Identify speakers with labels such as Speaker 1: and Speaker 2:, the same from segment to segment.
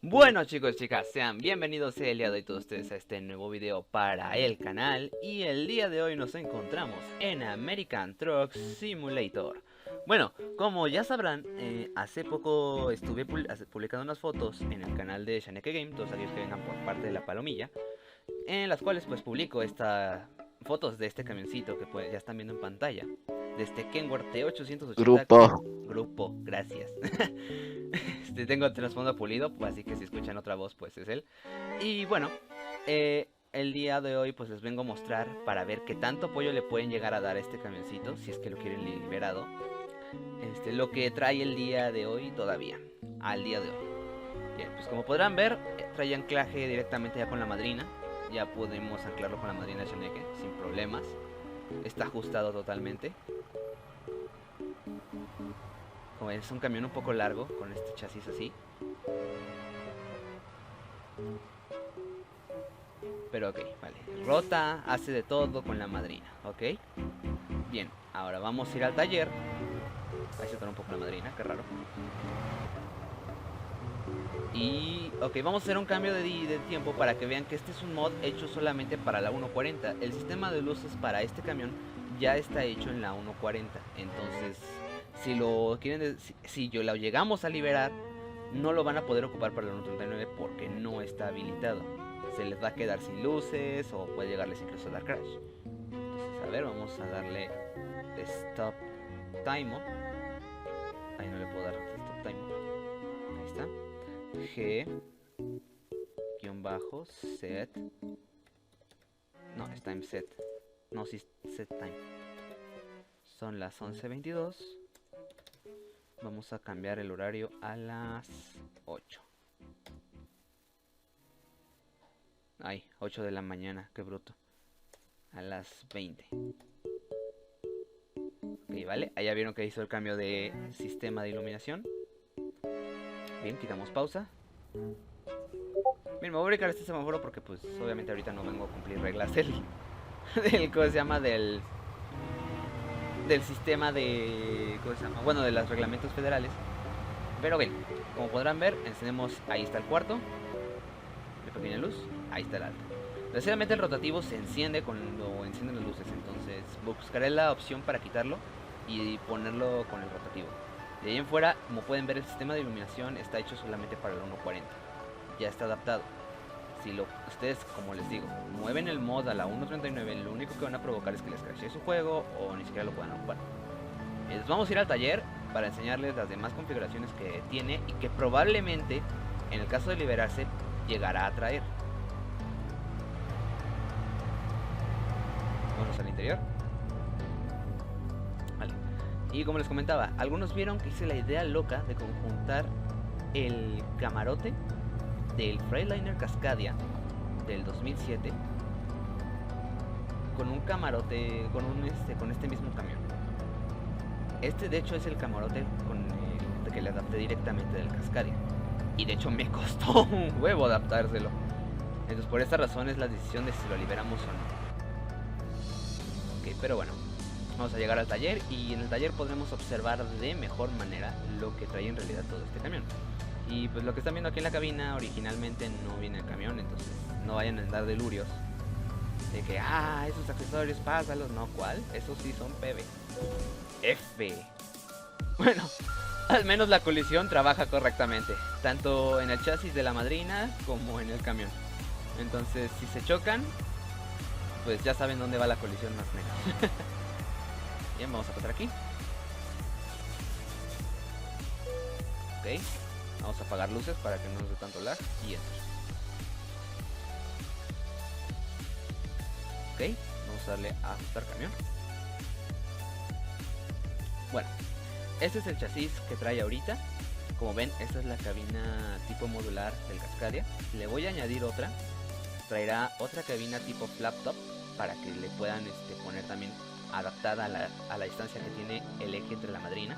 Speaker 1: Bueno chicos, chicas, sean bienvenidos el día de hoy todos ustedes a este nuevo video para el canal. Y el día de hoy nos encontramos en American Truck Simulator. Bueno, como ya sabrán, hace poco estuve publicando unas fotos en el canal de Shaneke Game, todos aquellos que vengan por parte de la palomilla, en las cuales pues publico estas fotos de este camioncito que pues ya están viendo en pantalla, de este Kenworth T880 grupo, gracias. Tengo el trasfondo pulido, pues, así que si escuchan otra voz pues es él. Y bueno, el día de hoy pues les vengo a mostrar para ver qué tanto apoyo le pueden llegar a dar a este camioncito, si es que lo quieren liberado. Lo que trae el día de hoy todavía, al día de hoy. Bien, pues como podrán ver, trae anclaje directamente ya con la madrina. Ya podemos anclarlo con la madrina de Shaneke sin problemas. Está ajustado totalmente. Como es un camión un poco largo, con este chasis así. Pero ok, vale. Rota, hace de todo con la madrina, ok. Bien, ahora vamos a ir al taller. Ahí se torna un poco la madrina, qué raro. Y ok, vamos a hacer un cambio de tiempo para que vean que este es un mod hecho solamente para la 1.40. El sistema de luces para este camión ya está hecho en la 1.40. Entonces, si lo quieren, si yo lo llegamos a liberar, no lo van a poder ocupar para la 1.39 porque no está habilitado. Se les va a quedar sin luces o puede llegarles incluso a dar crash. Entonces, a ver, vamos a darle stop time. Ahí no le puedo dar stop time. Ahí está. G-set. No, es time set. No, sí, set time. Son las 11:22. Vamos a cambiar el horario a las 8. Ay, 8 de la mañana, qué bruto. A las 20. Ok, vale, allá vieron que hizo el cambio de sistema de iluminación. Bien, quitamos pausa. Bien, me voy a ubicar este semáforo porque pues obviamente ahorita no vengo a cumplir reglas del ¿cómo se llama? Del sistema de, ¿cómo se llama? Bueno, de los reglamentos federales. Pero bien, como podrán ver, encendemos, ahí está el cuarto, de pequeña luz, ahí está el alto. Desgraciadamente el rotativo se enciende cuando encienden las luces, entonces buscaré la opción para quitarlo y ponerlo con el rotativo. De ahí en fuera, como pueden ver, el sistema de iluminación está hecho solamente para el 1.40. Ya está adaptado. Si ustedes, como les digo, mueven el mod a la 1.39, lo único que van a provocar es que les crashee su juego o ni siquiera lo puedan ocupar. Vamos a ir al taller para enseñarles las demás configuraciones que tiene y que probablemente, en el caso de liberarse, llegará a traer. Vamos al interior. Vale. Y como les comentaba, algunos vieron que hice la idea loca de conjuntar el camarote del Freightliner Cascadia del 2007 con un camarote, con este mismo camión. Este de hecho es el camarote que le adapté directamente del Cascadia. Y de hecho me costó un huevo adaptárselo. Entonces por esta razón es la decisión de si lo liberamos o no. Ok, pero bueno, vamos a llegar al taller y en el taller podremos observar de mejor manera lo que trae en realidad todo este camión. Y pues lo que están viendo aquí en la cabina originalmente no viene el camión, entonces no vayan a andar delurios de que, esos accesorios, pásalos, no, ¿cuál? Esos sí son PB. F. Bueno, al menos la colisión trabaja correctamente, tanto en el chasis de la madrina como en el camión. Entonces, si se chocan, pues ya saben dónde va la colisión más o menos. Bien, vamos a pasar aquí. Ok. Vamos a apagar luces para que no nos dé tanto lag. Y enter. Ok, vamos a darle a ajustar camión. Bueno, este es el chasis que trae ahorita. Como ven, esta es la cabina tipo modular del Cascadia. Le voy a añadir otra. Traerá otra cabina tipo flap top para que le puedan poner también adaptada a la distancia que tiene el eje entre la madrina.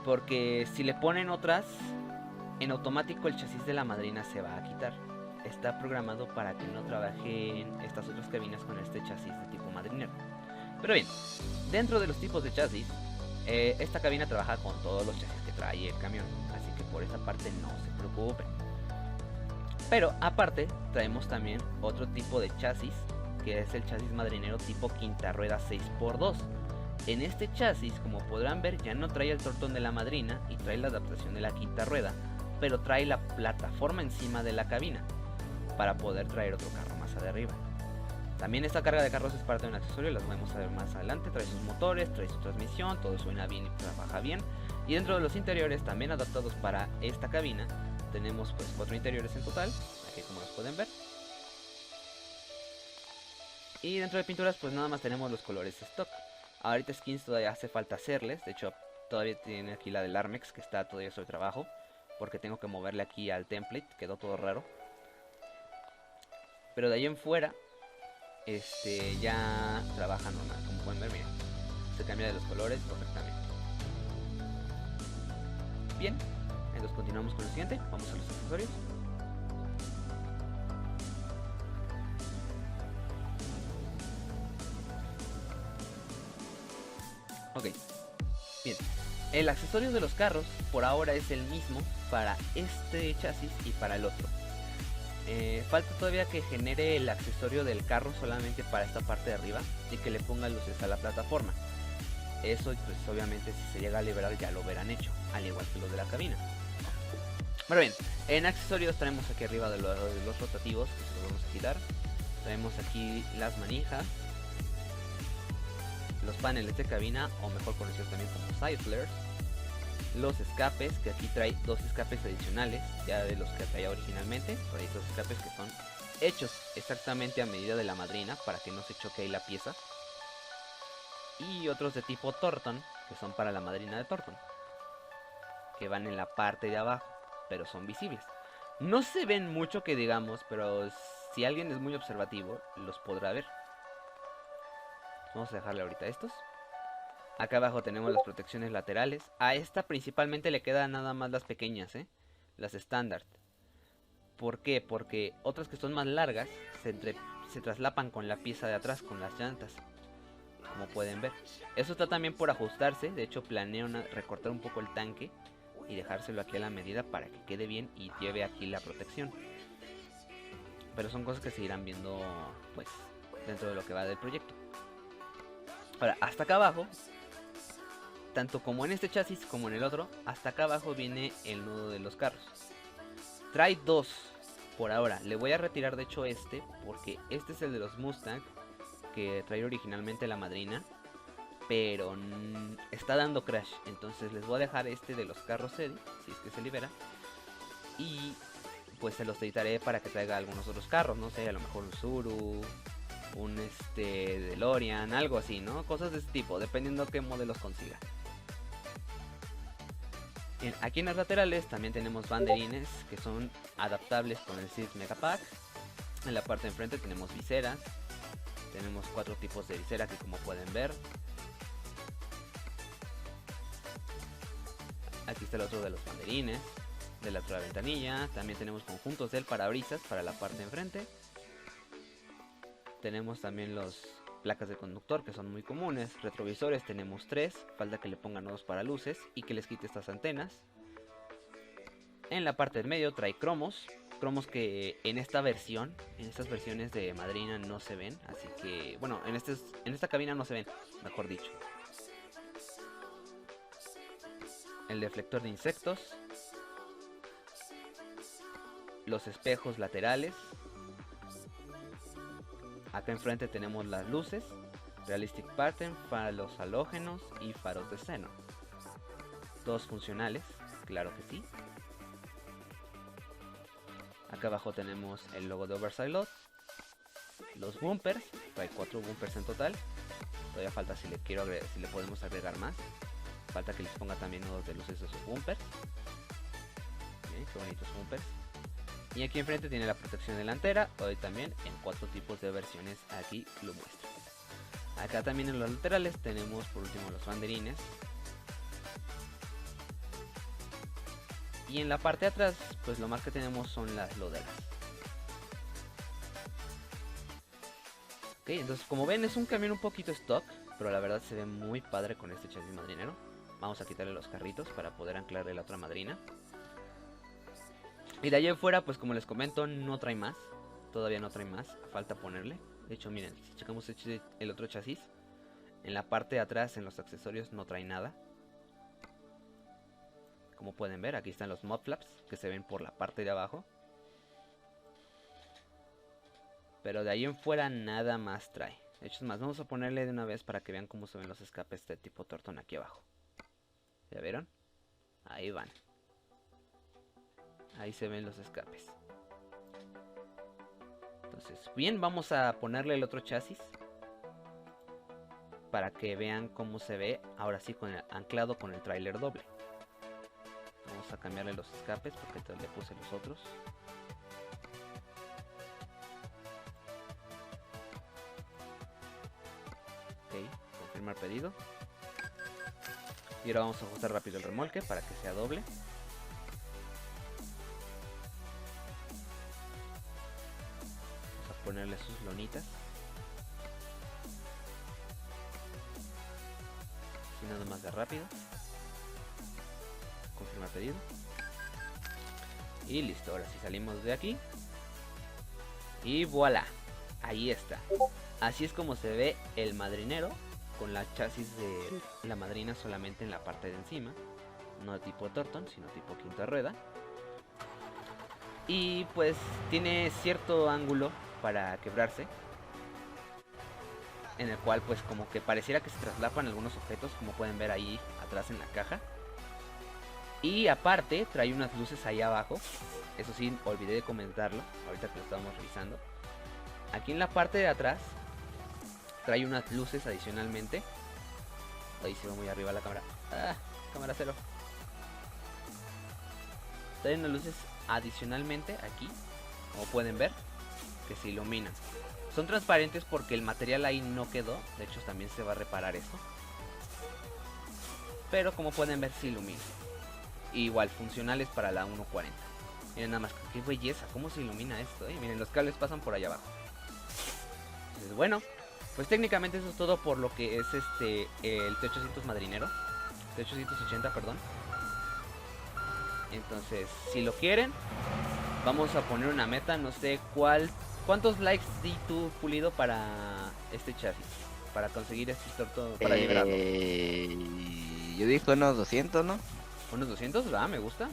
Speaker 1: Porque si le ponen otras, en automático el chasis de la madrina se va a quitar. está programado para que no trabajen estas otras cabinas con este chasis de tipo madrinero. Pero bien, dentro de los tipos de chasis, esta cabina trabaja con todos los chasis que trae el camión, así que por esa parte no se preocupen. Pero aparte traemos también otro tipo de chasis, que es el chasis madrinero tipo quinta rueda 6x2. En este chasis, como podrán ver, ya no trae el tortón de la madrina y trae la adaptación de la quinta rueda, pero trae la plataforma encima de la cabina para poder traer otro carro más arriba. También esta carga de carros es parte de un accesorio, las vamos a ver más adelante. Trae sus motores, trae su transmisión, todo suena bien y trabaja bien. Y dentro de los interiores, también adaptados para esta cabina, tenemos pues 4 interiores en total, aquí como los pueden ver. Y dentro de pinturas pues nada más tenemos los colores stock. Ahorita skins todavía hace falta hacerles, de hecho todavía tiene aquí la del Armex que está todavía sobre trabajo, porque tengo que moverle aquí al template, quedó todo raro. Pero de ahí en fuera, ya trabaja normal, como pueden ver, miren, se cambia de los colores perfectamente. Bien, entonces continuamos con el siguiente, vamos a los accesorios. Ok, bien, el accesorio de los carros por ahora es el mismo para este chasis y para el otro. Falta todavía que genere el accesorio del carro solamente para esta parte de arriba y que le ponga luces a la plataforma. Eso pues obviamente si se llega a liberar ya lo verán hecho, al igual que los de la cabina. Bueno bien, en accesorios traemos aquí arriba de los rotativos, que se los vamos a quitar. Traemos aquí las manijas, los paneles de cabina, o mejor conocidos también como side flares, los escapes, que aquí trae 2 escapes adicionales, ya de los que traía originalmente. Trae 2 escapes que son hechos exactamente a medida de la madrina, para que no se choque ahí la pieza. Y otros de tipo Torton, que son para la madrina de Torton, que van en la parte de abajo, pero son visibles. No se ven mucho que digamos, pero si alguien es muy observativo, los podrá ver. Vamos a dejarle ahorita estos. Acá abajo tenemos las protecciones laterales. A esta principalmente le quedan nada más las pequeñas, las estándar. ¿Por qué? Porque otras que son más largas se traslapan con la pieza de atrás, con las llantas, como pueden ver. Eso está también por ajustarse. De hecho planeo recortar un poco el tanque y dejárselo aquí a la medida para que quede bien y lleve aquí la protección. Pero son cosas que se irán viendo pues dentro de lo que va del proyecto. Ahora, hasta acá abajo, tanto como en este chasis como en el otro, hasta acá abajo viene el nudo de los carros. Trae 2 por ahora. Le voy a retirar de hecho porque este es el de los Mustang, que trae originalmente la madrina, pero está dando crash. Entonces les voy a dejar de los carros Eddie, si es que se libera, y pues se los editaré para que traiga algunos otros carros, no sé, a lo mejor un Tsuru, un DeLorean, algo así, ¿no? Cosas de este tipo, dependiendo qué modelos consiga. Bien, aquí en las laterales también tenemos banderines que son adaptables con el SID Megapack. En la parte de enfrente tenemos viseras. Tenemos 4 tipos de visera que como pueden ver. Aquí está el otro de los banderines de la otra ventanilla. También tenemos conjuntos del parabrisas para la parte de enfrente. Tenemos también las placas de conductor que son muy comunes. Retrovisores tenemos 3. Falta que le pongan nuevos paraluces y que les quite estas antenas. En la parte del medio trae cromos. Cromos que en esta versión, en estas versiones de madrina no se ven. Así que, bueno, en esta cabina no se ven, mejor dicho. El deflector de insectos. Los espejos laterales. Acá enfrente tenemos las luces, Realistic Pattern, faros halógenos y faros de xeno. Todos funcionales, claro que sí. Acá abajo tenemos el logo de Oversize Lot. Los bumpers, hay 4 bumpers en total. Todavía falta si le podemos agregar más. Falta que les ponga también nodos de luces a sus bumpers. Bien, qué bonitos bumpers. Y aquí enfrente tiene la protección delantera, hoy también en 4 tipos de versiones, aquí lo muestro. Acá también en los laterales tenemos por último los banderines. Y en la parte de atrás, pues lo más que tenemos son las loderas. Ok, entonces como ven es un camión un poquito stock, pero la verdad se ve muy padre con este chasis madrinero. Vamos a quitarle los carritos para poder anclarle la otra madrina. Y de allá afuera, pues como les comento, no trae más. Todavía no trae más, falta ponerle. De hecho, miren, si checamos el otro chasis, en la parte de atrás, en los accesorios, no trae nada. Como pueden ver, aquí están los mudflaps que se ven por la parte de abajo. Pero de ahí en fuera nada más trae. De hecho, es más, vamos a ponerle de una vez para que vean cómo se ven los escapes de tipo Torton aquí abajo. ¿Ya vieron? Ahí van. Ahí se ven los escapes. Entonces, bien, vamos a ponerle el otro chasis para que vean cómo se ve ahora sí con el anclado con el tráiler doble. Vamos a cambiarle los escapes porque le puse los otros. Ok, confirmar pedido. Y ahora vamos a ajustar rápido el remolque para que sea doble. Vamos a ponerle sus lonitas. Y nada más de rápido. Confirmar pedido. Y listo, ahora sí salimos de aquí. Y voilà, ahí está. Así es como se ve el madrinero, con la chasis de la madrina solamente en la parte de encima. No tipo Torton, sino tipo quinta rueda. Y pues tiene cierto ángulo para quebrarse, en el cual pues como que pareciera que se traslapan algunos objetos, como pueden ver ahí atrás en la caja. Y aparte trae unas luces ahí abajo. Eso sí, olvidé de comentarlo ahorita que lo estábamos revisando. Aquí en la parte de atrás trae unas luces adicionalmente. Ahí se va muy arriba la cámara. Ah, cámara cero. Trae unas luces adicionalmente aquí, como pueden ver, que se iluminan. Son transparentes porque el material ahí no quedó. De hecho también se va a reparar eso. Pero como pueden ver se ilumina. Igual funcionales para la 140. Miren nada más, qué belleza, cómo se ilumina esto, miren, los cables pasan por allá abajo. Entonces, bueno, pues técnicamente eso es todo por lo que es el T800 madrinero. T880, perdón. Entonces, si lo quieren, vamos a poner una meta, no sé ¿cuántos likes di tú, Pulido, para este chasis? Para conseguir este torto, para liberarlo.
Speaker 2: Yo dije unos 200, ¿no?
Speaker 1: Unos 200, ¿verdad? Me gusta.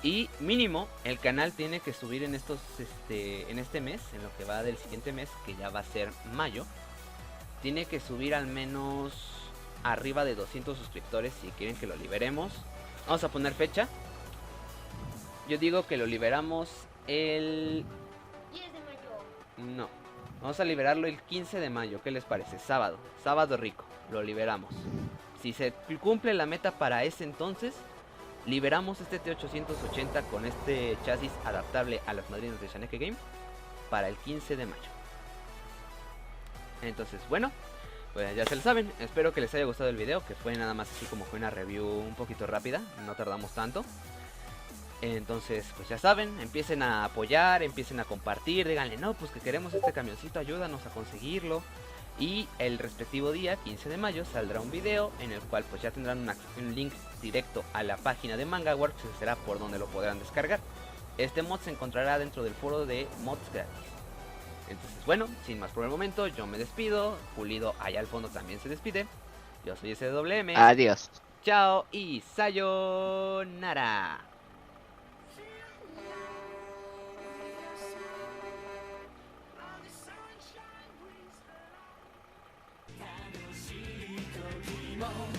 Speaker 1: Y mínimo, el canal tiene que subir en estos, en este mes, en lo que va del siguiente mes, que ya va a ser mayo. Tiene que subir al menos arriba de 200 suscriptores si quieren que lo liberemos. Vamos a poner fecha. Yo digo que lo liberamos el
Speaker 3: 10 de mayo.
Speaker 1: No, vamos a liberarlo el 15 de mayo. ¿Qué les parece? Sábado, sábado rico, lo liberamos. Si se cumple la meta para ese entonces, liberamos este T880 con este chasis adaptable a las madrinas de Shaneke Game para el 15 de mayo. Entonces, bueno, pues ya se lo saben. Espero que les haya gustado el video, que fue nada más así como fue una review un poquito rápida, no tardamos tanto. Entonces, pues ya saben, empiecen a apoyar, empiecen a compartir, díganle, no, pues que queremos este camioncito, ayúdanos a conseguirlo. Y el respectivo día, 15 de mayo, saldrá un video en el cual pues ya tendrán un link directo a la página de MangaWorks, que será por donde lo podrán descargar. Este mod se encontrará dentro del foro de mods gratis. Entonces, bueno, sin más por el momento, yo me despido. Pulido allá al fondo también se despide. Yo soy SWM.
Speaker 2: Adiós.
Speaker 1: Chao y sayonara. Limón.